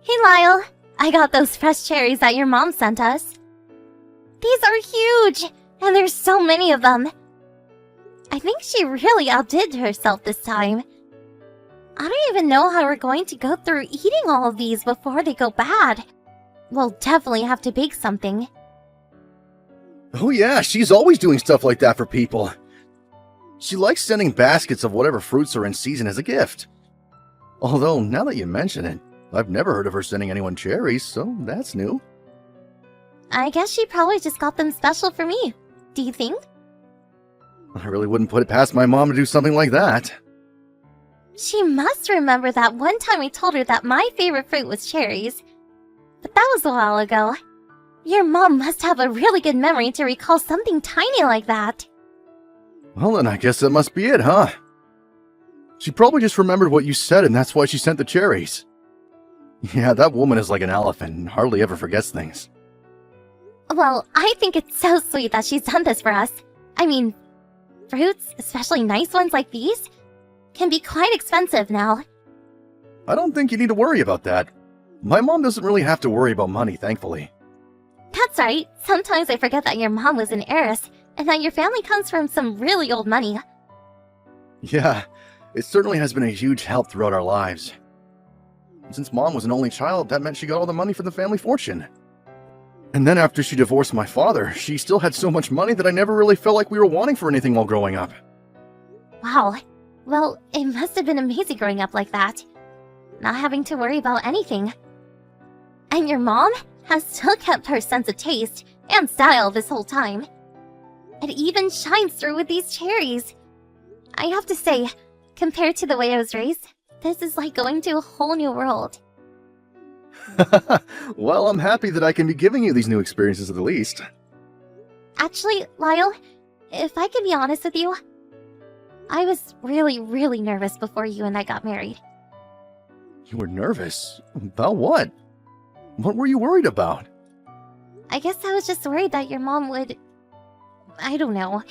Hey Lyle, I got those fresh cherries that your mom sent us. These are huge, and there's so many of them. I think she really outdid herself this time. I don't even know how we're going to go through eating all of these before they go bad. We'll definitely have to bake something. Oh yeah, she's always doing stuff like that for people. She likes sending baskets of whatever fruits are in season as a gift. Although, now that you mention it, I've never heard of her sending anyone cherries, so that's new. I guess she probably just got them special for me. Do you think? I really wouldn't put it past my mom to do something like that. She must remember that one time I told her that my favorite fruit was cherries. But that was a while ago. Your mom must have a really good memory to recall something tiny like that. Well, then I guess that must be it, huh? She probably just remembered what you said and that's why she sent the cherries. Yeah, that woman is like an elephant and hardly ever forgets things. Well, I think it's so sweet that she's done this for us. I mean, fruits, especially nice ones like these, can be quite expensive now. I don't think you need to worry about that. My mom doesn't really have to worry about money, thankfully. That's right. Sometimes I forget that your mom was an heiress, and that your family comes from some really old money. Yeah, it certainly has been a huge help throughout our lives. Since Mom was an only child, that meant she got all the money for the family fortune. And then after she divorced my father, she still had so much money that I never really felt like we were wanting for anything while growing up. Wow. Well, it must have been amazing growing up like that. Not having to worry about anything. And your mom has still kept her sense of taste and style this whole time. It even shines through with these cherries. I have to say, compared to the way I was raised, this is like going to a whole new world. Well, I'm happy that I can be giving you these new experiences at the least. Actually, Lyle, if I can be honest with you, I was really nervous before you and I got married. You were nervous? About what? What were you worried about? I guess I was just worried that your mom would, I don't know,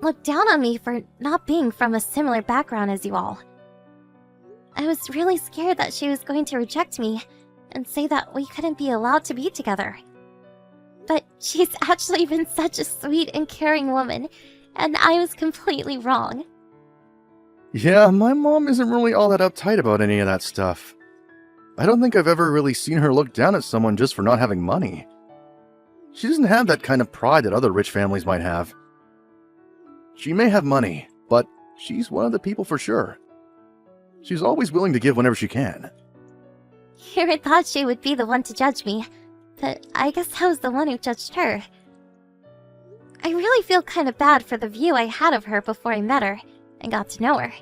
look down on me for not being from a similar background as you all. I was really scared that she was going to reject me and say that we couldn't be allowed to be together. But she's actually been such a sweet and caring woman, and I was completely wrong. Yeah, my mom isn't really all that uptight about any of that stuff. I don't think I've ever really seen her look down at someone just for not having money. She doesn't have that kind of pride that other rich families might have. She may have money, but she's one of the people for sure. She's always willing to give whenever she can. You would thought she would be the one to judge me, but I guess I was the one who judged her. I really feel kind of bad for the view I had of her before I met her and got to know her.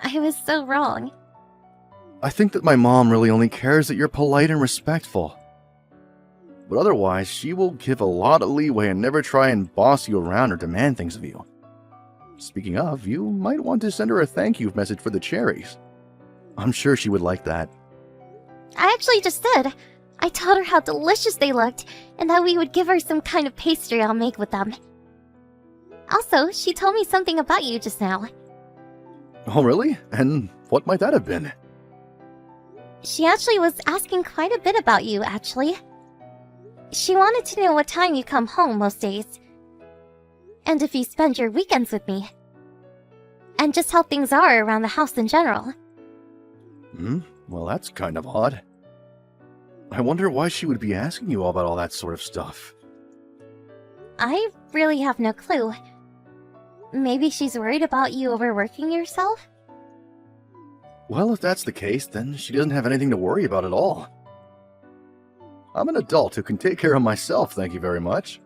I was so wrong. I think that my mom really only cares that you're polite and respectful. But otherwise, she will give a lot of leeway and never try and boss you around or demand things of you. Speaking of, you might want to send her a thank you message for the cherries. I'm sure she would like that. I actually just did. I told her how delicious they looked and that we would give her some kind of pastry I'll make with them. Also, she told me something about you just now. Oh, really? And what might that have been? She actually was asking quite a bit about you, actually. She wanted to know what time you come home most days. And if you spend your weekends with me. And just how things are around the house in general. Well, that's kind of odd. I wonder why she would be asking you about all that sort of stuff. I really have no clue. Maybe she's worried about you overworking yourself? Well, if that's the case, then she doesn't have anything to worry about at all. I'm an adult who can take care of myself, thank you very much.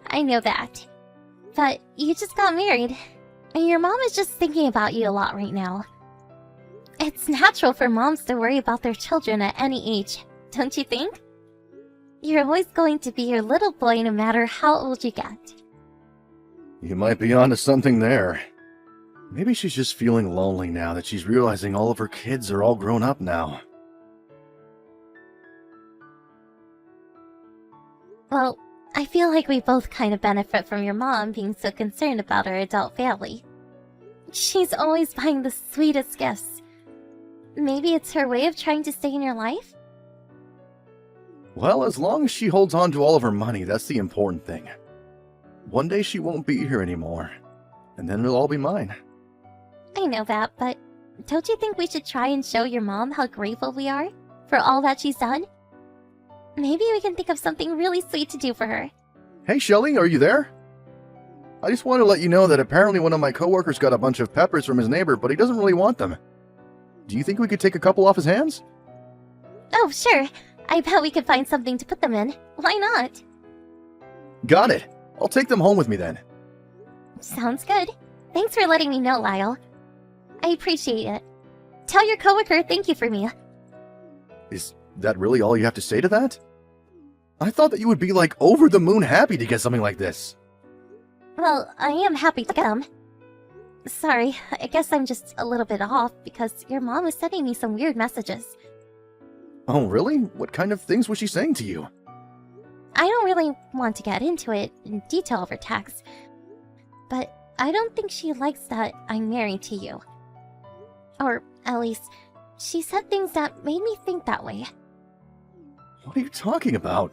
I know that. But you just got married, and your mom is just thinking about you a lot right now. It's natural for moms to worry about their children at any age, don't you think? You're always going to be your little boy no matter how old you get. You might be onto something there. Maybe she's just feeling lonely now that she's realizing all of her kids are all grown up now. Well, I feel like we both kind of benefit from your mom being so concerned about our adult family. She's always buying the sweetest gifts, Maybe it's her way of trying to stay in your life? Well, as long as she holds on to all of her money, that's the important thing. One day she won't be here anymore, and then it'll all be mine. I know that, but don't you think we should try and show your mom how grateful we are for all that she's done? Maybe we can think of something really sweet to do for her. Hey, Shelly, are you there? I just want to let you know that apparently one of my coworkers got a bunch of peppers from his neighbor, but he doesn't really want them. Do you think we could take a couple off his hands? Oh, sure. I bet we could find something to put them in. Why not? Got it. I'll take them home with me then. Sounds good. Thanks for letting me know, Lyle. I appreciate it. Tell your coworker thank you for me. Is that really all you have to say to that? I thought that you would be like over the moon happy to get something like this. Well, I am happy to get them. Sorry, I guess I'm just a little bit off because your mom was sending me some weird messages. Oh, really? What kind of things was she saying to you? I don't really want to get into it in detail over text, but I don't think she likes that I'm married to you. Or, at least, she said things that made me think that way. What are you talking about?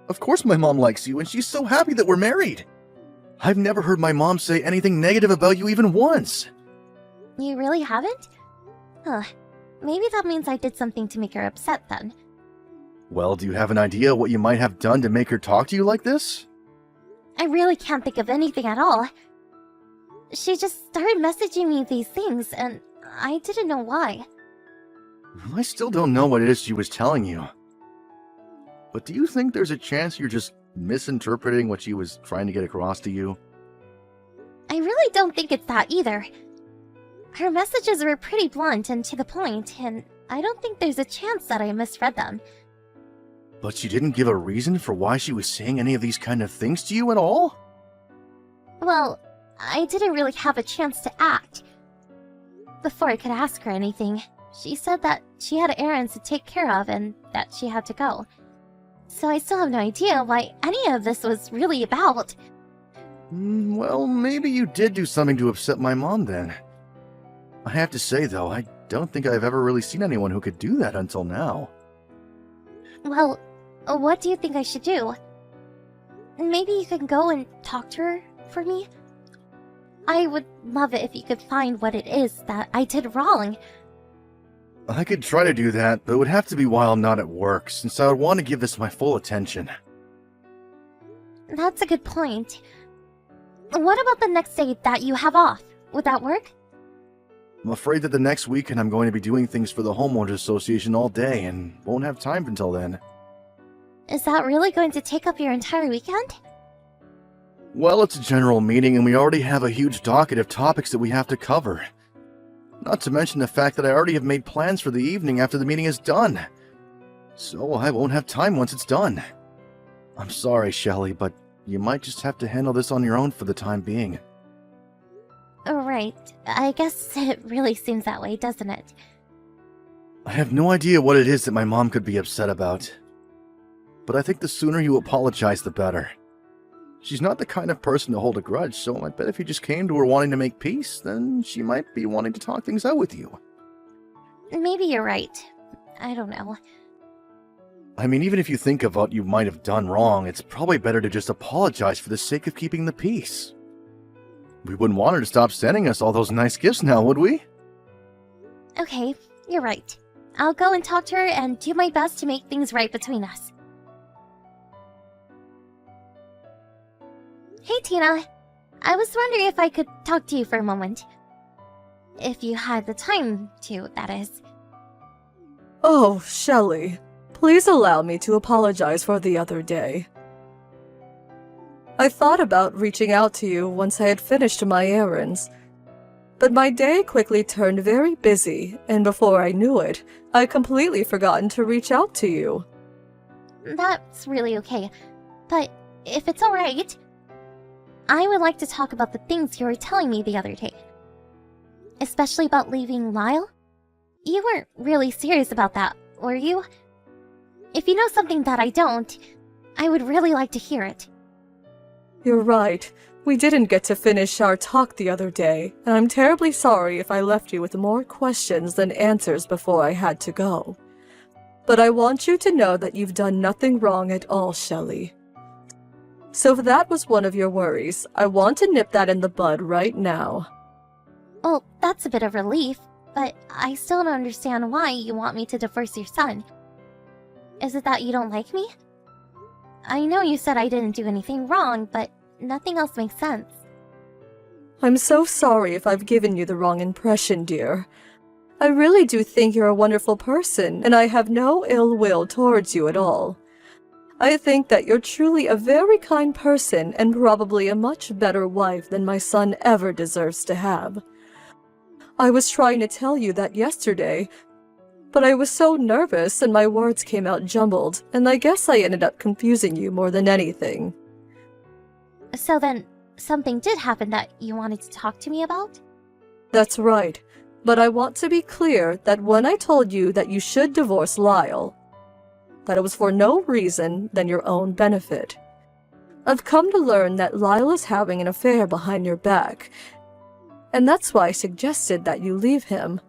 Of course my mom likes you, and she's so happy that we're married. I've never heard my mom say anything negative about you even once. You really haven't? Huh. Maybe that means I did something to make her upset then. Well, do you have an idea what you might have done to make her talk to you like this? I really can't think of anything at all. She just started messaging me these things, and I didn't know why. I still don't know what it is she was telling you. But do you think there's a chance you're just misinterpreting what she was trying to get across to you? I really don't think it's that either. Her messages were pretty blunt and to the point, and I don't think there's a chance that I misread them. But she didn't give a reason for why she was saying any of these kind of things to you at all? Well, I didn't really have a chance to act. Before I could ask her anything, she said that she had errands to take care of and that she had to go. So I still have no idea why any of this was really about. Well, maybe you did do something to upset my mom then. I have to say, though, I don't think I've ever really seen anyone who could do that until now. Well, what do you think I should do? Maybe you can go and talk to her for me? I would love it if you could find what it is that I did wrong. I could try to do that, but it would have to be while I'm not at work, since I would want to give this my full attention. That's a good point. What about the next day that you have off? Would that work? I'm afraid that the next weekend I'm going to be doing things for the Homeowners Association all day and won't have time until then. Is that really going to take up your entire weekend? Well, it's a general meeting and we already have a huge docket of topics that we have to cover. Not to mention the fact that I already have made plans for the evening after the meeting is done. So I won't have time once it's done. I'm sorry, Shelly, but you might just have to handle this on your own for the time being. Right. I guess it really seems that way, doesn't it? I have no idea what it is that my mom could be upset about. But I think the sooner you apologize, the better. She's not the kind of person to hold a grudge, so I bet if you just came to her wanting to make peace, then she might be wanting to talk things out with you. Maybe you're right. I don't know. I mean, even if you think of what you might have done wrong, it's probably better to just apologize for the sake of keeping the peace. We wouldn't want her to stop sending us all those nice gifts now, would we? Okay, you're right. I'll go and talk to her and do my best to make things right between us. Hey, Tina. I was wondering if I could talk to you for a moment. If you had the time to, that is. Oh, Shelly. Please allow me to apologize for the other day. I thought about reaching out to you once I had finished my errands. But my day quickly turned very busy, and before I knew it, I'd completely forgotten to reach out to you. That's really okay. But if it's alright, I would like to talk about the things you were telling me the other day. Especially about leaving Lyle. You weren't really serious about that, were you? If you know something that I don't, I would really like to hear it. You're right. We didn't get to finish our talk the other day, and I'm terribly sorry if I left you with more questions than answers before I had to go. But I want you to know that you've done nothing wrong at all, Shelley. So if that was one of your worries, I want to nip that in the bud right now. Well, that's a bit of relief, but I still don't understand why you want me to divorce your son. Is it that you don't like me? I know you said I didn't do anything wrong, but nothing else makes sense. I'm so sorry if I've given you the wrong impression, dear. I really do think you're a wonderful person, and I have no ill will towards you at all. I think that you're truly a very kind person and probably a much better wife than my son ever deserves to have. I was trying to tell you that yesterday, but I was so nervous and my words came out jumbled, and I guess I ended up confusing you more than anything. So then, something did happen that you wanted to talk to me about? That's right, but I want to be clear that when I told you that you should divorce Lyle, that it was for no reason than your own benefit. I've come to learn that Lyle is having an affair behind your back, and that's why I suggested that you leave him.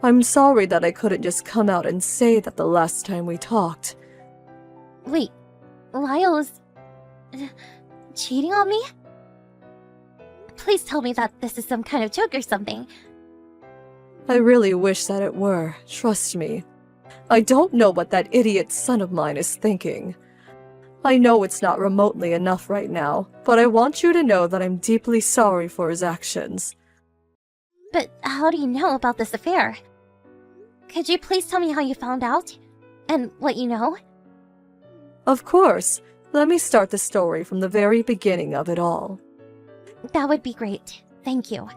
I'm sorry that I couldn't just come out and say that the last time we talked. Wait, Lyle is cheating on me? Please tell me that this is some kind of joke or something. I really wish that it were, trust me. I don't know what that idiot son of mine is thinking. I know it's not remotely enough right now, but I want you to know that I'm deeply sorry for his actions. But how do you know about this affair? Could you please tell me how you found out? And what you know? Of course. Let me start the story from the very beginning of it all. That would be great. Thank you.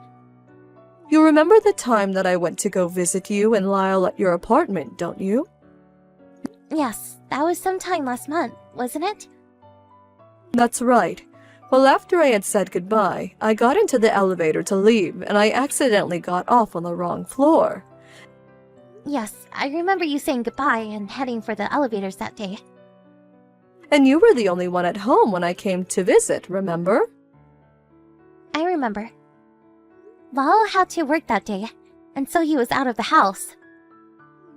You remember the time that I went to go visit you and Lyle at your apartment, don't you? Yes, that was sometime last month, wasn't it? That's right. Well, after I had said goodbye, I got into the elevator to leave, and I accidentally got off on the wrong floor. Yes, I remember you saying goodbye and heading for the elevators that day. And you were the only one at home when I came to visit, remember? I remember. Lyle had to work that day, and so he was out of the house.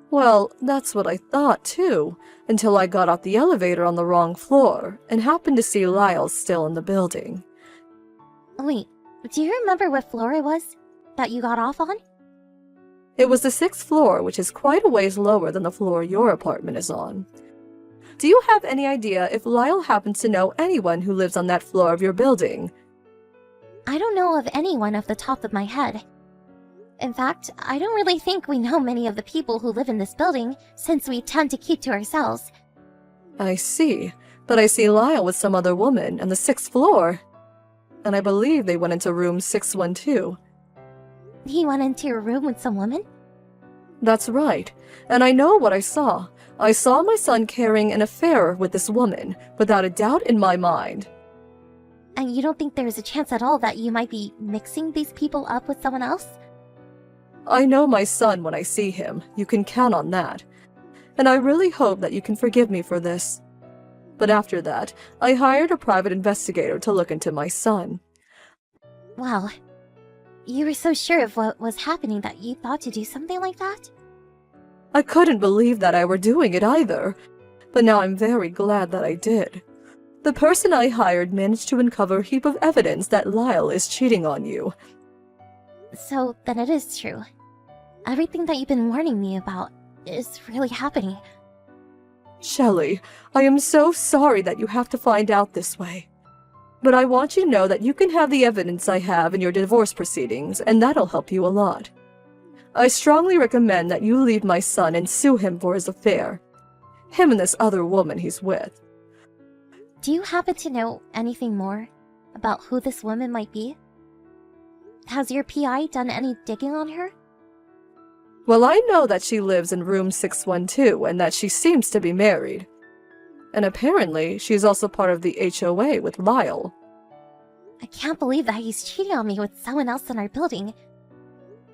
Well, that's what I thought too, until I got off the elevator on the wrong floor, and happened to see Lyle still in the building. Wait, do you remember what floor it was that you got off on? It was the 6th floor, which is quite a ways lower than the floor your apartment is on. Do you have any idea if Lyle happens to know anyone who lives on that floor of your building? I don't know of anyone off the top of my head. In fact, I don't really think we know many of the people who live in this building, since we tend to keep to ourselves. I see, but I see Lyle with some other woman on the 6th floor. And I believe they went into room 612. He went into your room with some woman? That's right, and I know what I saw. I saw my son carrying an affair with this woman, without a doubt in my mind. And you don't think there's a chance at all that you might be mixing these people up with someone else? I know my son when I see him, you can count on that. And I really hope that you can forgive me for this. But after that, I hired a private investigator to look into my son. Wow. You were so sure of what was happening that you thought to do something like that? I couldn't believe that I were doing it either, but now I'm very glad that I did. The person I hired managed to uncover a heap of evidence that Lyle is cheating on you. So then it is true. Everything that you've been warning me about is really happening. Shelley, I am so sorry that you have to find out this way. But I want you to know that you can have the evidence I have in your divorce proceedings, and that'll help you a lot. I strongly recommend that you leave my son and sue him for his affair. Him and this other woman he's with. Do you happen to know anything more about who this woman might be? Has your PI done any digging on her? Well, I know that she lives in room 612 and that she seems to be married. And apparently, she's also part of the HOA with Lyle. I can't believe that he's cheating on me with someone else in our building.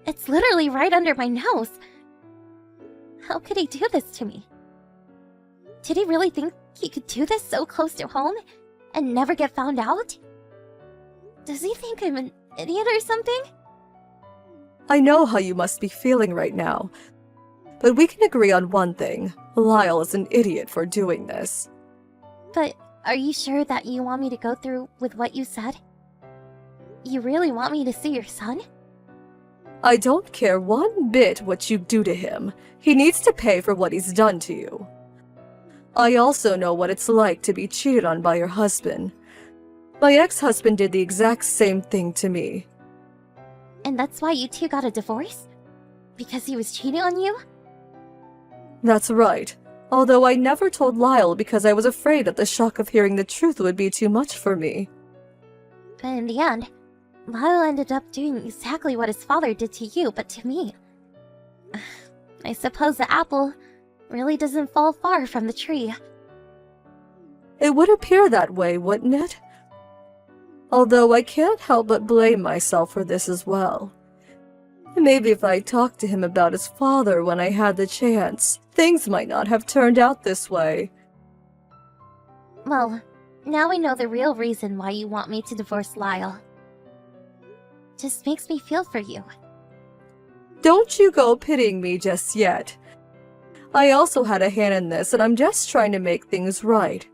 It's literally right under my nose. How could he do this to me? Did he really think he could do this so close to home and never get found out? Does he think I'm an idiot or something? I know how you must be feeling right now, but we can agree on one thing. Lyle is an idiot for doing this. But are you sure that you want me to go through with what you said? You really want me to see your son? I don't care one bit what you do to him. He needs to pay for what he's done to you. I also know what it's like to be cheated on by your husband. My ex-husband did the exact same thing to me. And that's why you two got a divorce? Because he was cheating on you? That's right. Although I never told Lyle because I was afraid that the shock of hearing the truth would be too much for me. But in the end, Lyle ended up doing exactly what his father did to you, but to me. I suppose the apple really doesn't fall far from the tree. It would appear that way, wouldn't it? Although I can't help but blame myself for this as well. Maybe if I talked to him about his father when I had the chance, things might not have turned out this way. Well, now we know the real reason why you want me to divorce Lyle. Just makes me feel for you. Don't you go pitying me just yet. I also had a hand in this, and I'm just trying to make things right.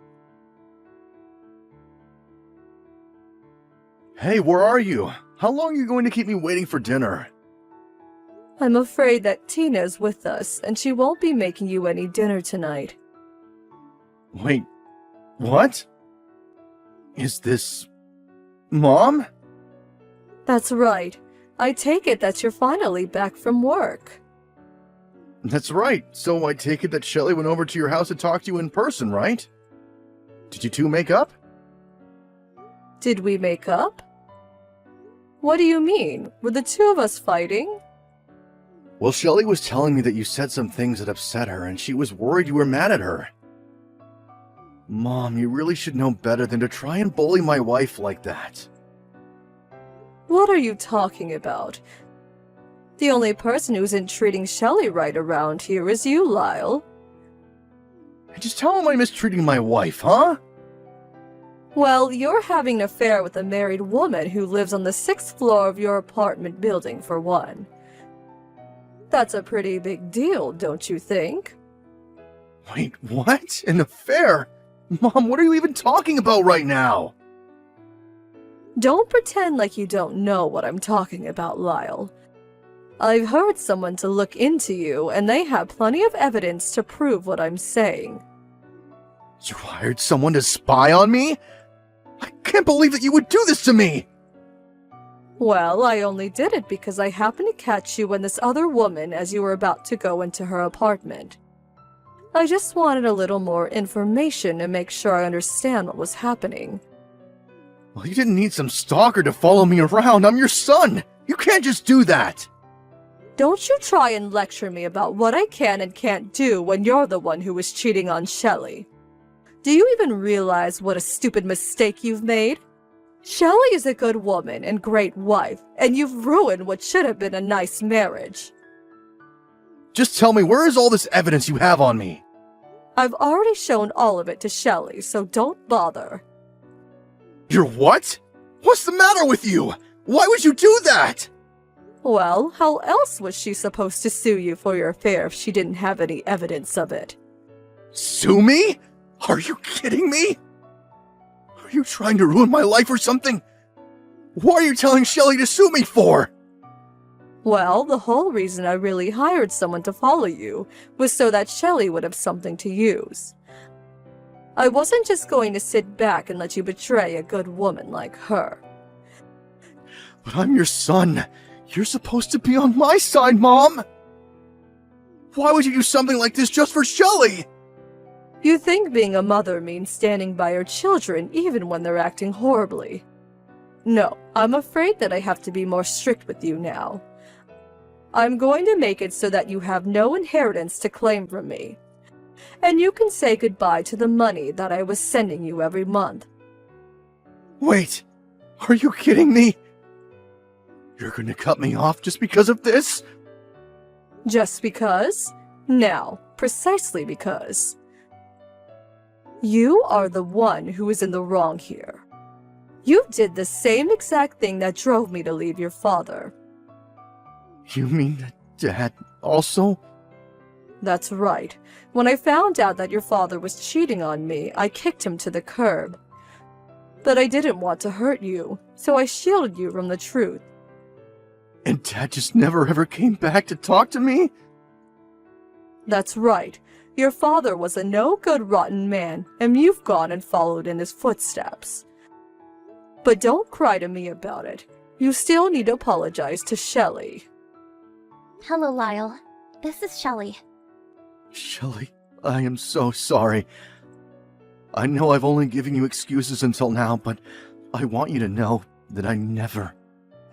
Hey, where are you? How long are you going to keep me waiting for dinner? I'm afraid that Tina's with us, and she won't be making you any dinner tonight. Wait, what? Is this... Mom? That's right. I take it that you're finally back from work. That's right. So I take it that Shelly went over to your house to talk to you in person, right? Did you two make up? Did we make up? What do you mean? Were the two of us fighting? Well, Shelly was telling me that you said some things that upset her, and she was worried you were mad at her. Mom, you really should know better than to try and bully my wife like that. What are you talking about? The only person who isn't treating Shelly right around here is you, Lyle. Just how am I mistreating my wife, huh? Well, you're having an affair with a married woman who lives on the 6th floor of your apartment building, for one. That's a pretty big deal, don't you think? Wait, what? An affair? Mom, what are you even talking about right now? Don't pretend like you don't know what I'm talking about, Lyle. I've hired someone to look into you, and they have plenty of evidence to prove what I'm saying. You hired someone to spy on me? I can't believe that you would do this to me! Well, I only did it because I happened to catch you and this other woman as you were about to go into her apartment. I just wanted a little more information to make sure I understand what was happening. Well, you didn't need some stalker to follow me around. I'm your son! You can't just do that! Don't you try and lecture me about what I can and can't do when you're the one who was cheating on Shelly. Do you even realize what a stupid mistake you've made? Shelly is a good woman and great wife, and you've ruined what should have been a nice marriage. Just tell me, where is all this evidence you have on me? I've already shown all of it to Shelly, so don't bother. You're what? What's the matter with you? Why would you do that? Well, how else was she supposed to sue you for your affair if she didn't have any evidence of it? Sue me? Are you kidding me? Are you trying to ruin my life or something? What are you telling Shelly to sue me for? Well, the whole reason I really hired someone to follow you was so that Shelly would have something to use. I wasn't just going to sit back and let you betray a good woman like her. But I'm your son. You're supposed to be on my side, Mom. Why would you do something like this just for Shelly? You think being a mother means standing by your children even when they're acting horribly. No, I'm afraid that I have to be more strict with you now. I'm going to make it so that you have no inheritance to claim from me. And you can say goodbye to the money that I was sending you every month. Wait, are you kidding me? You're going to cut me off just because of this? Just because? No, precisely because. You are the one who is in the wrong here. You did the same exact thing that drove me to leave your father. You mean that Dad also? That's right. When I found out that your father was cheating on me, I kicked him to the curb. But I didn't want to hurt you, so I shielded you from the truth. And Dad just never ever came back to talk to me? That's right. Your father was a no-good rotten man, and you've gone and followed in his footsteps. But don't cry to me about it. You still need to apologize to Shelley. Hello, Lyle. This is Shelley. Shelley, I am so sorry. I know I've only given you excuses until now, but I want you to know that I never,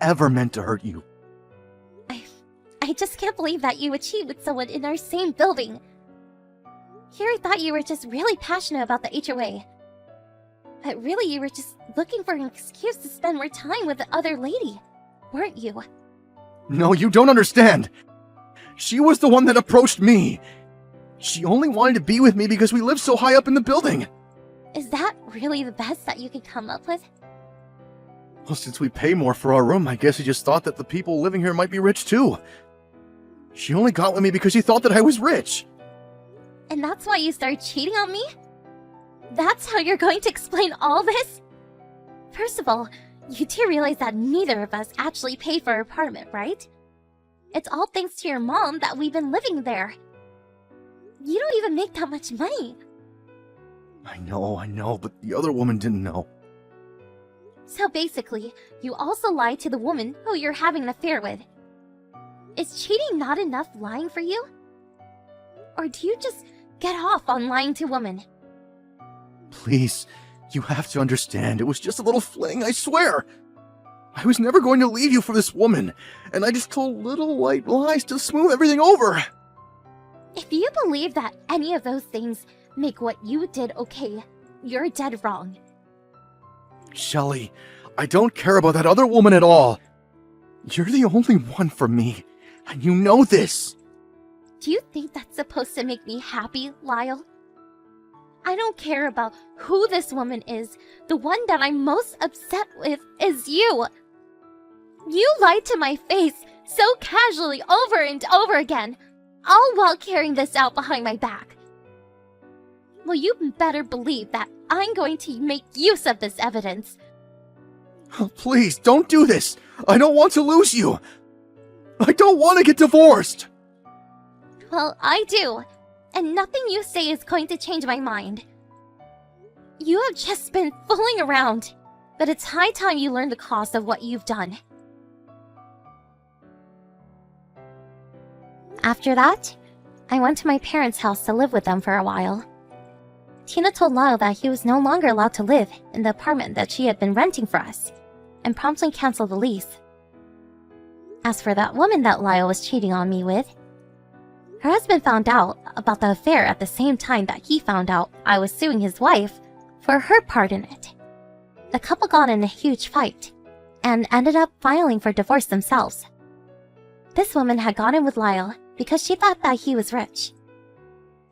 ever meant to hurt you. I just can't believe that you would cheat with someone in our same building. Here I thought you were just really passionate about the HOA. But really you were just looking for an excuse to spend more time with the other lady, weren't you? No, you don't understand. She was the one that approached me. She only wanted to be with me because we live so high up in the building. Is that really the best that you could come up with? Well, since we pay more for our room, I guess she just thought that the people living here might be rich too. She only got with me because she thought that I was rich. And that's why you started cheating on me? That's how you're going to explain all this? First of all, you do realize that neither of us actually paid for our apartment, right? It's all thanks to your mom that we've been living there. You don't even make that much money. I know, but the other woman didn't know. So basically, you also lied to the woman who you're having an affair with. Is cheating not enough lying for you? Or do you just get off on lying to women? Please, you have to understand, it was just a little fling, I swear. I was never going to leave you for this woman, and I just told little white lies to smooth everything over. If you believe that any of those things make what you did okay, you're dead wrong. Shelley, I don't care about that other woman at all. You're the only one for me, and you know this. Do you think that's supposed to make me happy, Lyle? I don't care about who this woman is. The one that I'm most upset with is you. You lied to my face so casually over and over again, all while carrying this out behind my back. Well, you better believe that I'm going to make use of this evidence. Oh, please, don't do this. I don't want to lose you. I don't want to get divorced. Well, I do, and nothing you say is going to change my mind. You have just been fooling around, but it's high time you learn the cost of what you've done. After that, I went to my parents' house to live with them for a while. Tina told Lyle that he was no longer allowed to live in the apartment that she had been renting for us, and promptly canceled the lease. As for that woman that Lyle was cheating on me with, her husband found out about the affair at the same time that he found out I was suing his wife for her part in it. The couple got in a huge fight, and ended up filing for divorce themselves. This woman had gone in with Lyle because she thought that he was rich.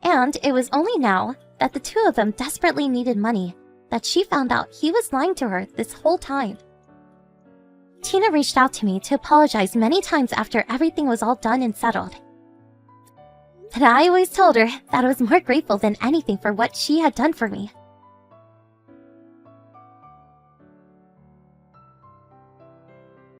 And it was only now that the two of them desperately needed money that she found out he was lying to her this whole time. Tina reached out to me to apologize many times after everything was all done and settled. But I always told her that I was more grateful than anything for what she had done for me.